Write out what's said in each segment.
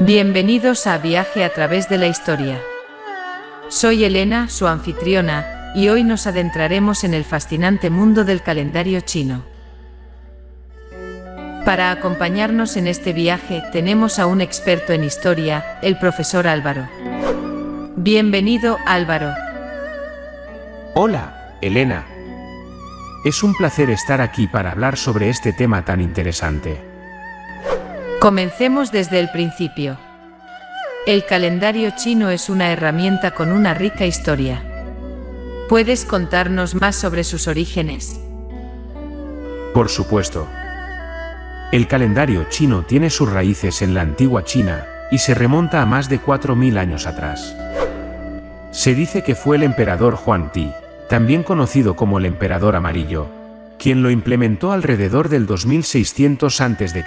Bienvenidos a Viaje a través de la historia. Soy Elena, su anfitriona, y hoy nos adentraremos en el fascinante mundo del calendario chino. Para acompañarnos en este viaje tenemos a un experto en historia, el profesor Álvaro. Bienvenido, Álvaro. Hola, Elena. Es un placer estar aquí para hablar sobre este tema tan interesante. Comencemos desde el principio. El calendario chino es una herramienta con una rica historia. ¿Puedes contarnos más sobre sus orígenes? Por supuesto. El calendario chino tiene sus raíces en la antigua China y se remonta a más de 4000 años atrás. Se dice que fue el emperador Huang Ti, también conocido como el emperador amarillo, quien lo implementó alrededor del 2600 a.C.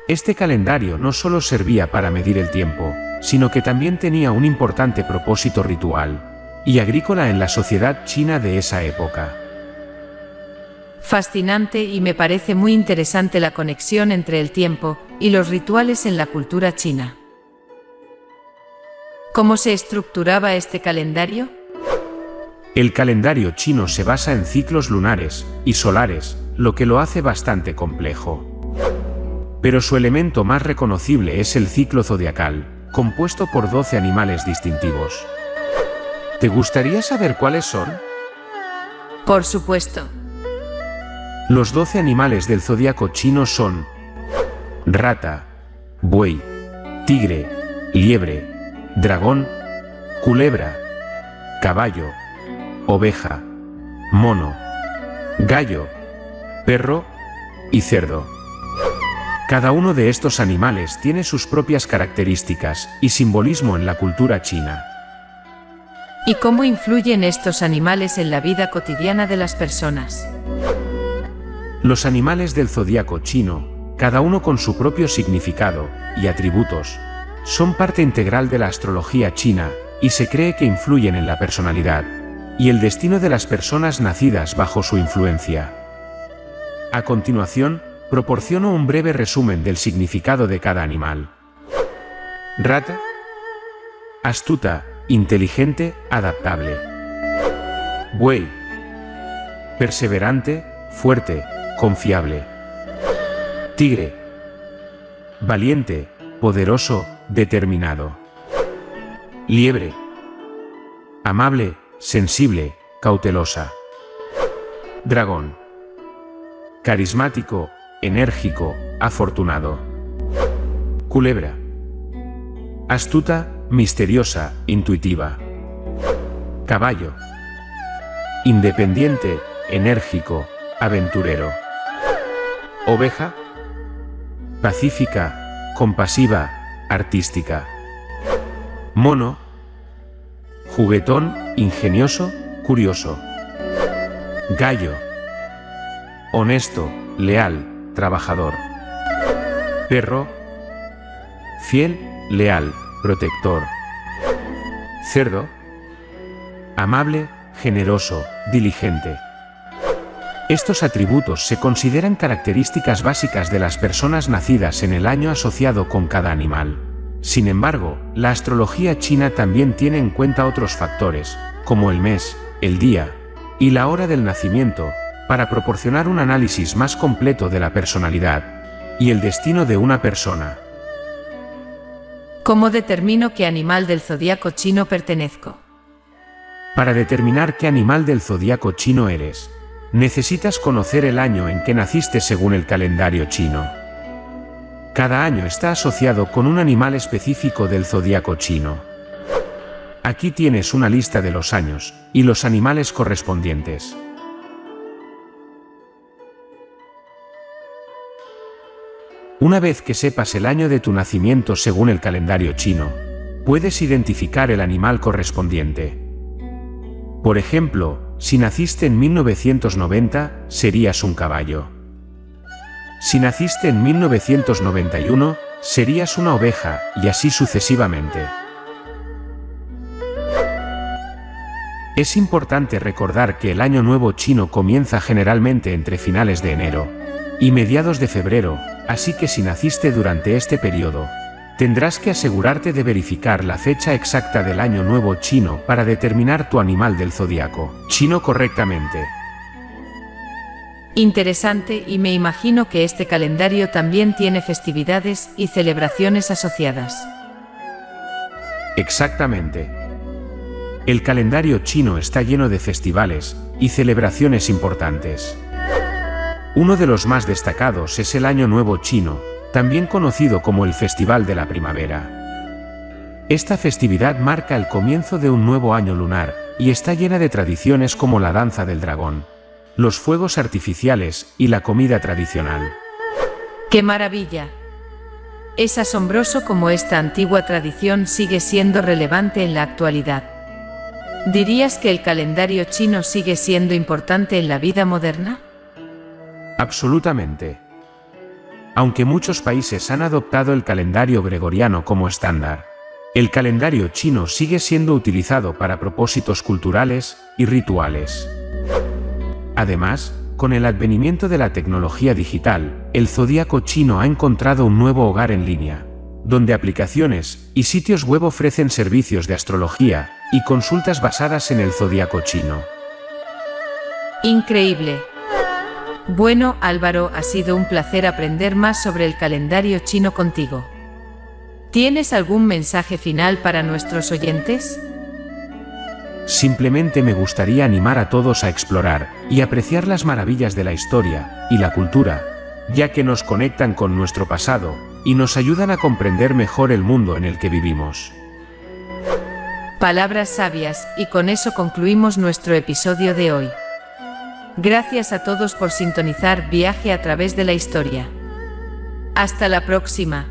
Este calendario no solo servía para medir el tiempo, sino que también tenía un importante propósito ritual y agrícola en la sociedad china de esa época. Fascinante, y me parece muy interesante la conexión entre el tiempo y los rituales en la cultura china. ¿Cómo se estructuraba este calendario? El calendario chino se basa en ciclos lunares y solares, lo que lo hace bastante complejo. Pero su elemento más reconocible es el ciclo zodiacal, compuesto por 12 animales distintivos. ¿Te gustaría saber cuáles son? Por supuesto. Los 12 animales del zodiaco chino son rata, buey, tigre, liebre, dragón, culebra, caballo, oveja, mono, gallo, perro y cerdo. Cada uno de estos animales tiene sus propias características y simbolismo en la cultura china. ¿Y cómo influyen estos animales en la vida cotidiana de las personas? Los animales del zodiaco chino, cada uno con su propio significado y atributos, son parte integral de la astrología china y se cree que influyen en la personalidad y el destino de las personas nacidas bajo su influencia. A continuación, proporciono un breve resumen del significado de cada animal. Rata. Astuta, inteligente, adaptable. Buey. Perseverante, fuerte, confiable. Tigre. Valiente, poderoso, determinado. Liebre. Amable, sensible, cautelosa. Dragón. Carismático, enérgico, afortunado. Culebra. Astuta, misteriosa, intuitiva. Caballo. Independiente, enérgico, aventurero. Oveja. Pacífica, compasiva, artística. Mono. Juguetón, ingenioso, curioso. Gallo. Honesto, leal, trabajador. Perro. Fiel, leal, protector. Cerdo. Amable, generoso, diligente. Estos atributos se consideran características básicas de las personas nacidas en el año asociado con cada animal. Sin embargo, la astrología china también tiene en cuenta otros factores, como el mes, el día y la hora del nacimiento, para proporcionar un análisis más completo de la personalidad y el destino de una persona. ¿Cómo determino qué animal del zodiaco chino pertenezco? Para determinar qué animal del zodiaco chino eres, necesitas conocer el año en que naciste según el calendario chino. Cada año está asociado con un animal específico del zodiaco chino. Aquí tienes una lista de los años y los animales correspondientes. Una vez que sepas el año de tu nacimiento según el calendario chino, puedes identificar el animal correspondiente. Por ejemplo, si naciste en 1990, serías un caballo. Si naciste en 1991, serías una oveja, y así sucesivamente. Es importante recordar que el Año Nuevo chino comienza generalmente entre finales de enero y mediados de febrero, así que si naciste durante este periodo, tendrás que asegurarte de verificar la fecha exacta del Año Nuevo chino para determinar tu animal del zodiaco chino correctamente. Interesante, y me imagino que este calendario también tiene festividades y celebraciones asociadas. Exactamente. El calendario chino está lleno de festivales y celebraciones importantes. Uno de los más destacados es el Año Nuevo chino, también conocido como el Festival de la Primavera. Esta festividad marca el comienzo de un nuevo año lunar y está llena de tradiciones como la danza del dragón, los fuegos artificiales y la comida tradicional. ¡Qué maravilla! Es asombroso cómo esta antigua tradición sigue siendo relevante en la actualidad. ¿Dirías que el calendario chino sigue siendo importante en la vida moderna? Absolutamente. Aunque muchos países han adoptado el calendario gregoriano como estándar, el calendario chino sigue siendo utilizado para propósitos culturales y rituales. Además, con el advenimiento de la tecnología digital, el zodíaco chino ha encontrado un nuevo hogar en línea, donde aplicaciones y sitios web ofrecen servicios de astrología y consultas basadas en el zodíaco chino. Increíble. Bueno, Álvaro, ha sido un placer aprender más sobre el calendario chino contigo. ¿Tienes algún mensaje final para nuestros oyentes? Simplemente me gustaría animar a todos a explorar y apreciar las maravillas de la historia y la cultura, ya que nos conectan con nuestro pasado y nos ayudan a comprender mejor el mundo en el que vivimos. Palabras sabias, y con eso concluimos nuestro episodio de hoy. Gracias a todos por sintonizar Viaje a través de la historia. Hasta la próxima.